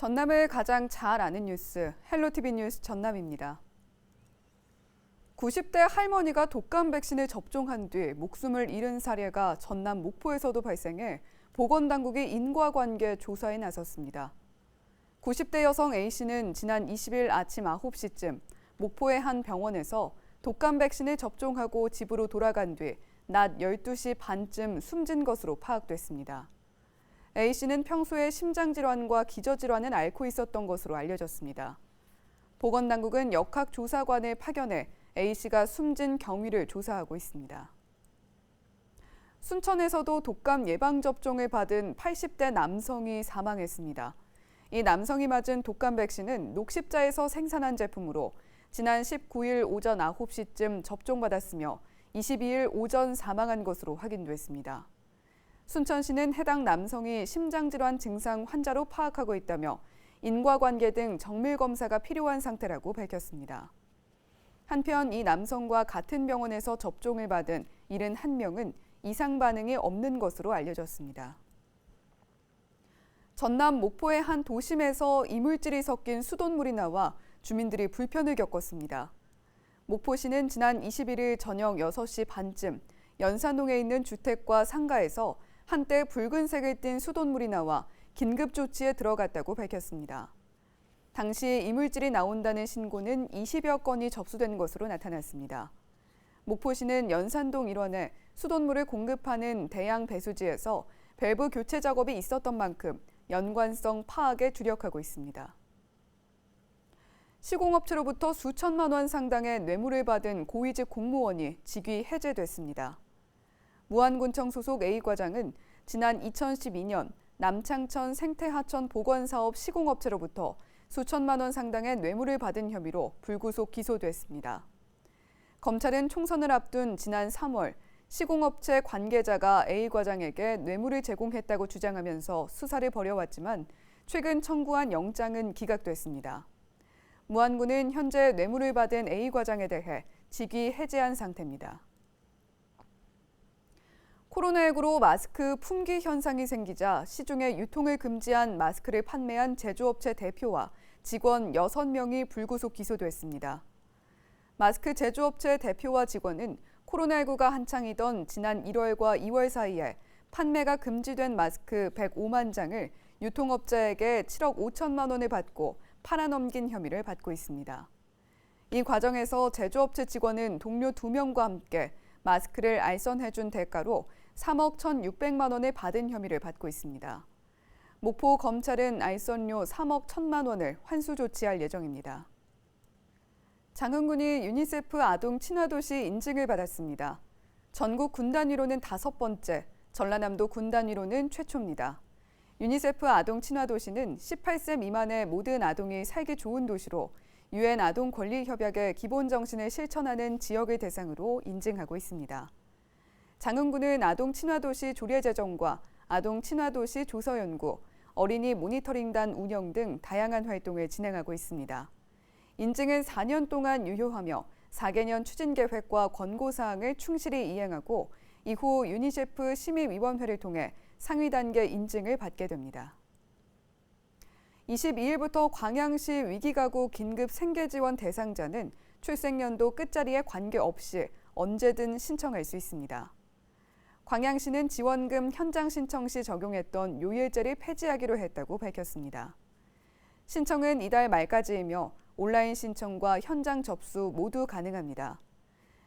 전남을 가장 잘 아는 뉴스, 헬로티비 뉴스 전남입니다. 90대 할머니가 독감 백신을 접종한 뒤 목숨을 잃은 사례가 전남 목포에서도 발생해 보건당국이 인과관계 조사에 나섰습니다. 90대 여성 A씨는 지난 20일 아침 9시쯤 목포의 한 병원에서 독감 백신을 접종하고 집으로 돌아간 뒤 낮 12시 반쯤 숨진 것으로 파악됐습니다. A씨는 평소에 심장질환과 기저질환을 앓고 있었던 것으로 알려졌습니다. 보건당국은 역학조사관을 파견해 A씨가 숨진 경위를 조사하고 있습니다. 순천에서도 독감 예방접종을 받은 80대 남성이 사망했습니다. 이 남성이 맞은 독감 백신은 녹십자에서 생산한 제품으로 지난 19일 오전 9시쯤 접종받았으며 22일 오전 사망한 것으로 확인됐습니다. 순천시는 해당 남성이 심장질환 증상 환자로 파악하고 있다며 인과관계 등 정밀검사가 필요한 상태라고 밝혔습니다. 한편 이 남성과 같은 병원에서 접종을 받은 71명은 이상 반응이 없는 것으로 알려졌습니다. 전남 목포의 한 도심에서 이물질이 섞인 수돗물이 나와 주민들이 불편을 겪었습니다. 목포시는 지난 21일 저녁 6시 반쯤 연산동에 있는 주택과 상가에서 한때 붉은색을 띤 수돗물이 나와 긴급 조치에 들어갔다고 밝혔습니다. 당시 이물질이 나온다는 신고는 20여 건이 접수된 것으로 나타났습니다. 목포시는 연산동 일원에 수돗물을 공급하는 대양 배수지에서 밸브 교체 작업이 있었던 만큼 연관성 파악에 주력하고 있습니다. 시공업체로부터 수천만 원 상당의 뇌물을 받은 고위직 공무원이 직위 해제됐습니다. 무안군청 소속 A과장은 지난 2012년 남창천 생태하천 보건사업 시공업체로부터 수천만 원 상당의 뇌물을 받은 혐의로 불구속 기소됐습니다. 검찰은 총선을 앞둔 지난 3월 시공업체 관계자가 A과장에게 뇌물을 제공했다고 주장하면서 수사를 벌여왔지만 최근 청구한 영장은 기각됐습니다. 무안군은 현재 뇌물을 받은 A과장에 대해 직위 해제한 상태입니다. 코로나19로 마스크 품귀 현상이 생기자 시중에 유통을 금지한 마스크를 판매한 제조업체 대표와 직원 6명이 불구속 기소됐습니다. 마스크 제조업체 대표와 직원은 코로나19가 한창이던 지난 1월과 2월 사이에 판매가 금지된 마스크 105만 장을 유통업자에게 7억 5천만 원을 받고 팔아넘긴 혐의를 받고 있습니다. 이 과정에서 제조업체 직원은 동료 2명과 함께 마스크를 알선해준 대가로 3억 1,600만 원을 받은 혐의를 받고 있습니다. 목포 검찰은 알선료 3억 1천만 원을 환수 조치할 예정입니다. 장흥군이 유니세프 아동 친화도시 인증을 받았습니다. 전국 군 단위로는 5번째, 전라남도 군 단위로는 최초입니다. 유니세프 아동 친화도시는 18세 미만의 모든 아동이 살기 좋은 도시로 유엔 아동 권리 협약의 기본 정신을 실천하는 지역을 대상으로 인증하고 있습니다. 장흥군은 아동 친화도시 조례 제정과 아동 친화도시 조서 연구, 어린이 모니터링단 운영 등 다양한 활동을 진행하고 있습니다. 인증은 4년 동안 유효하며 4개년 추진 계획과 권고 사항을 충실히 이행하고 이후 유니세프 심의위원회를 통해 상위 단계 인증을 받게 됩니다. 22일부터 광양시 위기가구 긴급 생계지원 대상자는 출생연도 끝자리에 관계없이 언제든 신청할 수 있습니다. 광양시는 지원금 현장 신청 시 적용했던 요일제를 폐지하기로 했다고 밝혔습니다. 신청은 이달 말까지이며 온라인 신청과 현장 접수 모두 가능합니다.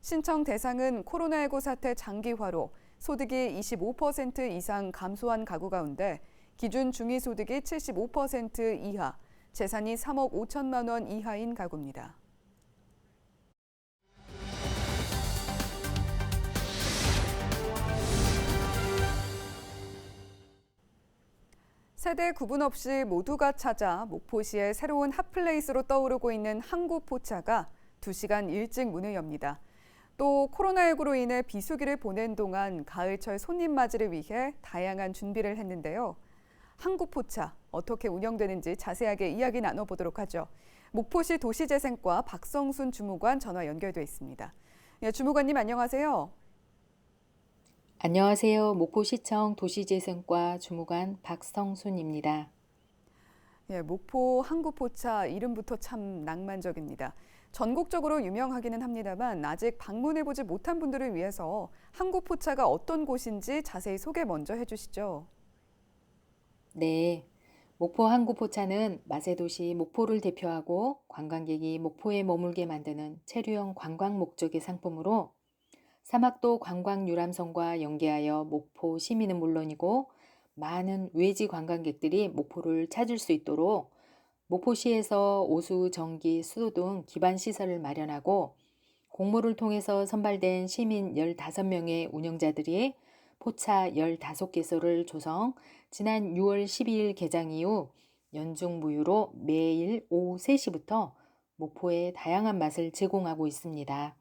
신청 대상은 코로나19 사태 장기화로 소득이 25% 이상 감소한 가구 가운데 기준 중위소득이 75% 이하, 재산이 3억 5천만 원 이하인 가구입니다. 세대 구분 없이 모두가 찾아 목포시의 새로운 핫플레이스로 떠오르고 있는 항구포차가 2시간 일찍 문을 엽니다. 또 코로나19로 인해 비수기를 보낸 동안 가을철 손님 맞이를 위해 다양한 준비를 했는데요. 항구포차 어떻게 운영되는지 자세하게 이야기 나눠보도록 하죠. 목포시 도시재생과 박성순 주무관 전화 연결돼 있습니다. 네, 주무관님 안녕하세요. 안녕하세요. 목포시청 도시재생과 주무관 박성순입니다. 예, 목포 항구포차 이름부터 참 낭만적입니다. 전국적으로 유명하기는 합니다만 아직 방문해보지 못한 분들을 위해서 항구포차가 어떤 곳인지 자세히 소개 먼저 해주시죠. 네. 목포 항구포차는 맛의 도시 목포를 대표하고 관광객이 목포에 머물게 만드는 체류형 관광 목적의 상품으로 사막도 관광 유람선과 연계하여 목포 시민은 물론이고 많은 외지 관광객들이 목포를 찾을 수 있도록 목포시에서 오수, 전기, 수도 등 기반 시설을 마련하고 공모를 통해서 선발된 시민 15명의 운영자들이 포차 15개소를 조성, 지난 6월 12일 개장 이후 연중 무휴로 매일 오후 3시부터 목포의 다양한 맛을 제공하고 있습니다.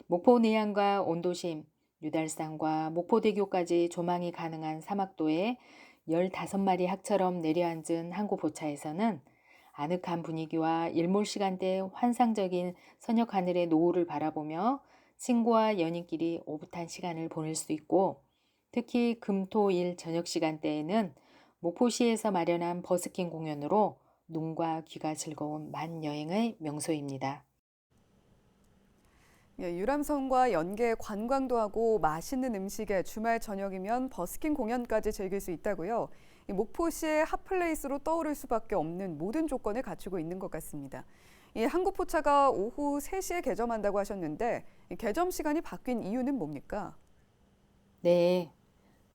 목포 내양과 온도심, 유달산과 목포대교까지 조망이 가능한 사막도에 15마리 학처럼 내려앉은 항구포차에서는 아늑한 분위기와 일몰 시간대 환상적인 서녁 하늘의 노을을 바라보며 친구와 연인끼리 오붓한 시간을 보낼 수 있고, 특히 금, 토, 일 저녁 시간대에는 목포시에서 마련한 버스킹 공연으로 눈과 귀가 즐거운 만여행의 명소입니다. 예, 유람선과 연계 관광도 하고 맛있는 음식에 주말 저녁이면 버스킹 공연까지 즐길 수 있다고요. 이 목포시의 핫플레이스로 떠오를 수밖에 없는 모든 조건을 갖추고 있는 것 같습니다. 이 항구포차가 오후 3시에 개점한다고 하셨는데 이 개점 시간이 바뀐 이유는 뭡니까? 네.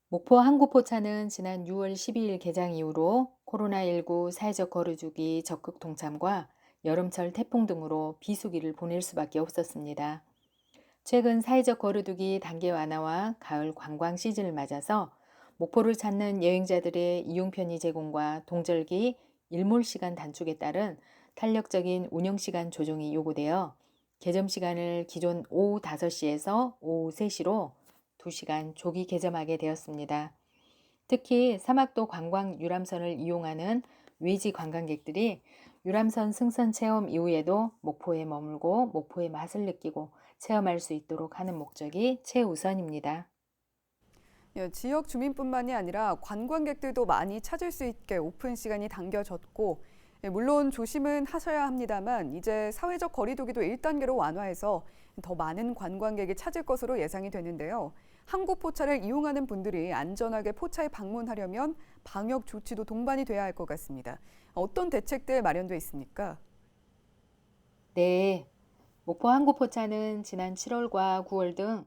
목포 항구포차는 지난 6월 12일 개장 이후로 코로나19 사회적 거리두기 적극 동참과 여름철 태풍 등으로 비수기를 보낼 수밖에 없었습니다. 최근 사회적 거리두기 단계 완화와 가을 관광 시즌을 맞아서 목포를 찾는 여행자들의 이용 편의 제공과 동절기 일몰 시간 단축에 따른 탄력적인 운영 시간 조정이 요구되어 개점 시간을 기존 오후 5시에서 오후 3시로 2시간 조기 개점하게 되었습니다. 특히 사막도 관광 유람선을 이용하는 외지 관광객들이 유람선 승선 체험 이후에도 목포에 머물고 목포의 맛을 느끼고 체험할 수 있도록 하는 목적이 최우선입니다. 예, 지역 주민뿐만이 아니라 관광객들도 많이 찾을 수 있게 오픈 시간이 당겨졌고, 예, 물론 조심은 하셔야 합니다만 이제 사회적 거리두기도 1단계로 완화해서 더 많은 관광객이 찾을 것으로 예상이 되는데요. 항구포차를 이용하는 분들이 안전하게 포차에 방문하려면 방역 조치도 동반이 돼야 할 것 같습니다. 어떤 대책들 마련돼 있습니까? 네, 목포 항구포차는 지난 7월과 9월 등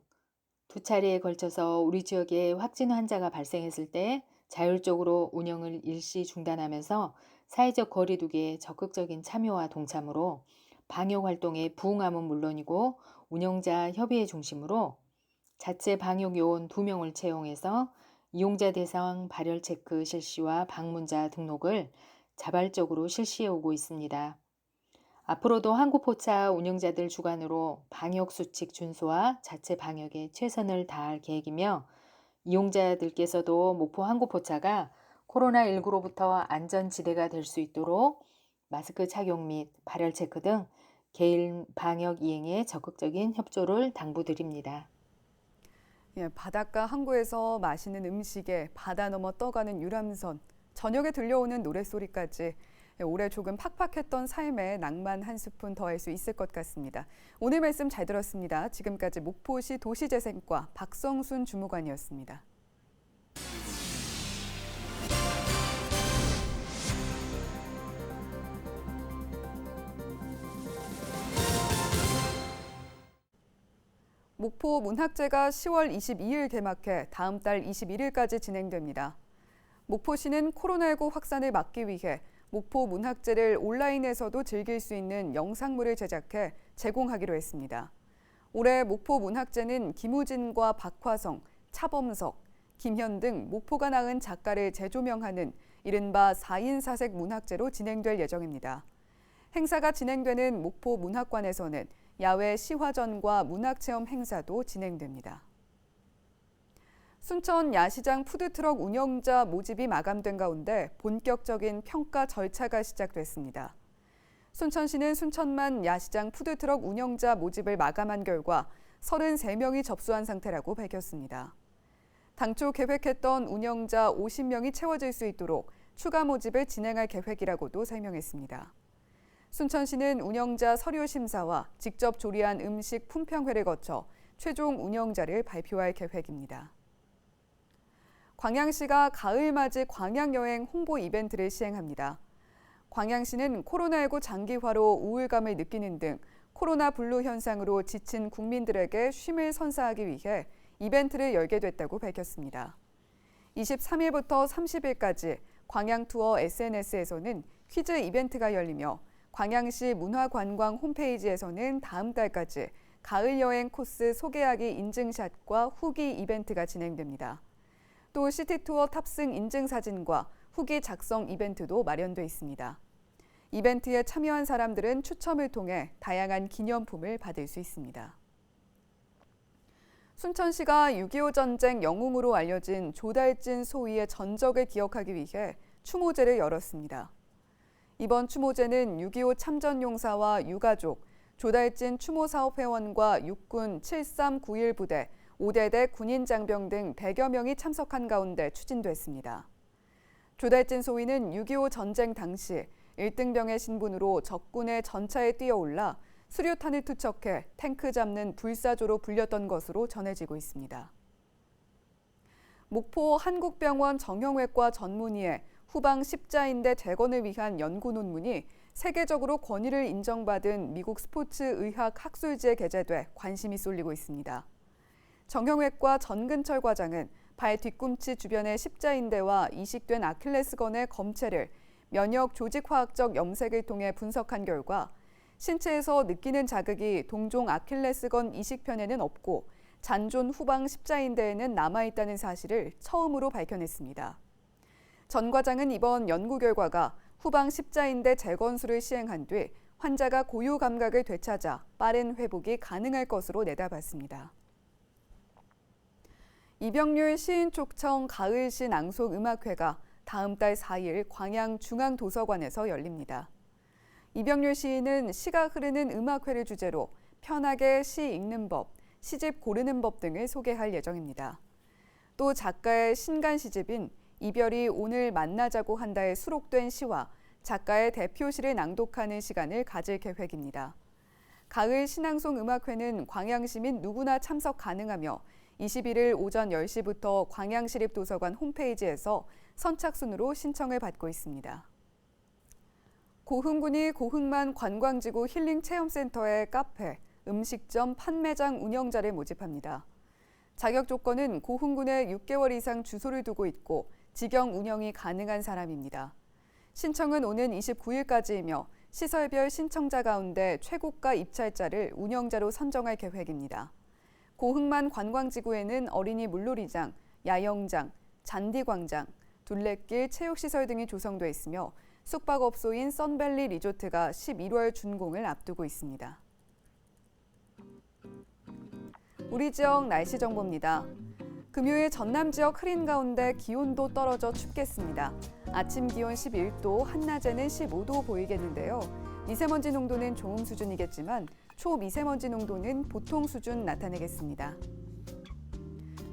2차례에 걸쳐서 우리 지역에 확진 환자가 발생했을 때 자율적으로 운영을 일시 중단하면서 사회적 거리두기에 적극적인 참여와 동참으로 방역 활동에 부응함은 물론이고 운영자 협의회 중심으로 자체 방역 요원 2명을 채용해서 이용자 대상 발열 체크 실시와 방문자 등록을 자발적으로 실시해 오고 있습니다. 앞으로도 항구포차 운영자들 주관으로 방역 수칙 준수와 자체 방역에 최선을 다할 계획이며 이용자들께서도 목포 항구포차가 코로나19로부터 안전지대가 될 수 있도록 마스크 착용 및 발열 체크 등 개인 방역 이행에 적극적인 협조를 당부드립니다. 예, 바닷가 항구에서 맛있는 음식에 바다 넘어 떠가는 유람선, 저녁에 들려오는 노랫소리까지 예, 올해 조금 팍팍했던 삶에 낭만 한 스푼 더할 수 있을 것 같습니다. 오늘 말씀 잘 들었습니다. 지금까지 목포시 도시재생과 박성순 주무관이었습니다. 목포 문학제가 10월 22일 개막해 다음 달 21일까지 진행됩니다. 목포시는 코로나19 확산을 막기 위해 목포 문학제를 온라인에서도 즐길 수 있는 영상물을 제작해 제공하기로 했습니다. 올해 목포 문학제는 김우진과 박화성, 차범석, 김현 등 목포가 낳은 작가를 재조명하는 이른바 4인 사색 문학제로 진행될 예정입니다. 행사가 진행되는 목포 문학관에서는 야외 시화전과 문학체험 행사도 진행됩니다. 순천 야시장 푸드트럭 운영자 모집이 마감된 가운데 본격적인 평가 절차가 시작됐습니다. 순천시는 순천만 야시장 푸드트럭 운영자 모집을 마감한 결과 33명이 접수한 상태라고 밝혔습니다. 당초 계획했던 운영자 50명이 채워질 수 있도록 추가 모집을 진행할 계획이라고도 설명했습니다. 순천시는 운영자 서류 심사와 직접 조리한 음식 품평회를 거쳐 최종 운영자를 발표할 계획입니다. 광양시가 가을맞이 광양여행 홍보 이벤트를 시행합니다. 광양시는 코로나19 장기화로 우울감을 느끼는 등 코로나 블루 현상으로 지친 국민들에게 쉼을 선사하기 위해 이벤트를 열게 됐다고 밝혔습니다. 23일부터 30일까지 광양투어 SNS에서는 퀴즈 이벤트가 열리며 광양시 문화관광 홈페이지에서는 다음 달까지 가을 여행 코스 소개하기 인증샷과 후기 이벤트가 진행됩니다. 또 시티투어 탑승 인증 사진과 후기 작성 이벤트도 마련돼 있습니다. 이벤트에 참여한 사람들은 추첨을 통해 다양한 기념품을 받을 수 있습니다. 순천시가 6.25 전쟁 영웅으로 알려진 조달진 소위의 전적을 기억하기 위해 추모제를 열었습니다. 이번 추모제는 6.25 참전용사와 유가족, 조달진 추모사업회원과 육군 7391 부대, 5대대 군인장병 등 100여 명이 참석한 가운데 추진됐습니다. 조달진 소위는 6.25 전쟁 당시 1등병의 신분으로 적군의 전차에 뛰어올라 수류탄을 투척해 탱크 잡는 불사조로 불렸던 것으로 전해지고 있습니다. 목포 한국병원 정형외과 전문의의 후방 십자인대 재건을 위한 연구 논문이 세계적으로 권위를 인정받은 미국 스포츠의학 학술지에 게재돼 관심이 쏠리고 있습니다. 정형외과 전근철 과장은 발 뒤꿈치 주변의 십자인대와 이식된 아킬레스건의 검체를 면역 조직화학적 염색을 통해 분석한 결과 신체에서 느끼는 자극이 동종 아킬레스건 이식편에는 없고 잔존 후방 십자인대에는 남아있다는 사실을 처음으로 밝혀냈습니다. 전 과장은 이번 연구 결과가 후방 십자인대 재건수를 시행한 뒤 환자가 고유 감각을 되찾아 빠른 회복이 가능할 것으로 내다봤습니다. 이병률 시인촉청 가을시 낭송 음악회가 다음 달 4일 광양중앙도서관에서 열립니다. 이병률 시인은 시가 흐르는 음악회를 주제로 편하게 시 읽는 법, 시집 고르는 법 등을 소개할 예정입니다. 또 작가의 신간 시집인 이별이 오늘 만나자고 한다에 수록된 시와 작가의 대표시를 낭독하는 시간을 가질 계획입니다. 가을 신앙송 음악회는 광양시민 누구나 참석 가능하며 21일 오전 10시부터 광양시립도서관 홈페이지에서 선착순으로 신청을 받고 있습니다. 고흥군이 고흥만 관광지구 힐링체험센터에 카페, 음식점, 판매장 운영자를 모집합니다. 자격 조건은 고흥군에 6개월 이상 주소를 두고 있고 직영 운영이 가능한 사람입니다. 신청은 오는 29일까지이며 시설별 신청자 가운데 최고가 입찰자를 운영자로 선정할 계획입니다. 고흥만 관광지구에는 어린이 물놀이장, 야영장, 잔디광장, 둘레길, 체육시설 등이 조성돼 있으며 숙박업소인 썬밸리 리조트가 11월 준공을 앞두고 있습니다. 우리 지역 날씨 정보입니다. 금요일 전남 지역 흐린 가운데 기온도 떨어져 춥겠습니다. 아침 기온 11도, 한낮에는 15도 보이겠는데요. 미세먼지 농도는 좋음 수준이겠지만 초미세먼지 농도는 보통 수준 나타내겠습니다.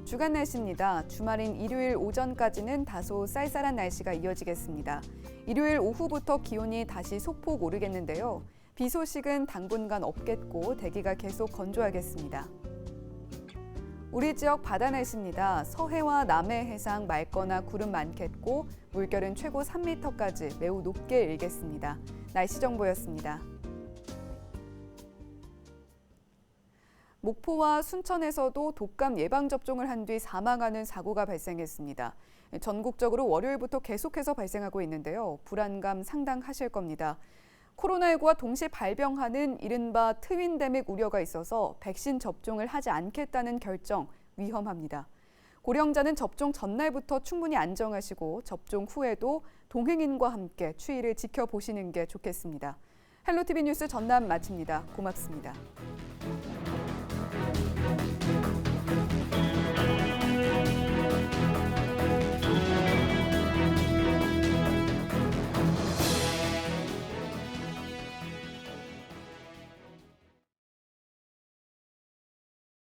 주간 날씨입니다. 주말인 일요일 오전까지는 다소 쌀쌀한 날씨가 이어지겠습니다. 일요일 오후부터 기온이 다시 소폭 오르겠는데요. 비 소식은 당분간 없겠고 대기가 계속 건조하겠습니다. 우리 지역 바다 날씨입니다. 서해와 남해 해상 맑거나 구름 많겠고 물결은 최고 3m까지 매우 높게 일겠습니다. 날씨 정보였습니다. 목포와 순천에서도 독감 예방접종을 한 뒤 사망하는 사고가 발생했습니다. 전국적으로 월요일부터 계속해서 발생하고 있는데요. 불안감 상당하실 겁니다. 코로나19와 동시에 발병하는 이른바 트윈데믹 우려가 있어서 백신 접종을 하지 않겠다는 결정 위험합니다. 고령자는 접종 전날부터 충분히 안정하시고 접종 후에도 동행인과 함께 추이를 지켜보시는 게 좋겠습니다. 헬로티비 뉴스 전남 마칩니다. 고맙습니다.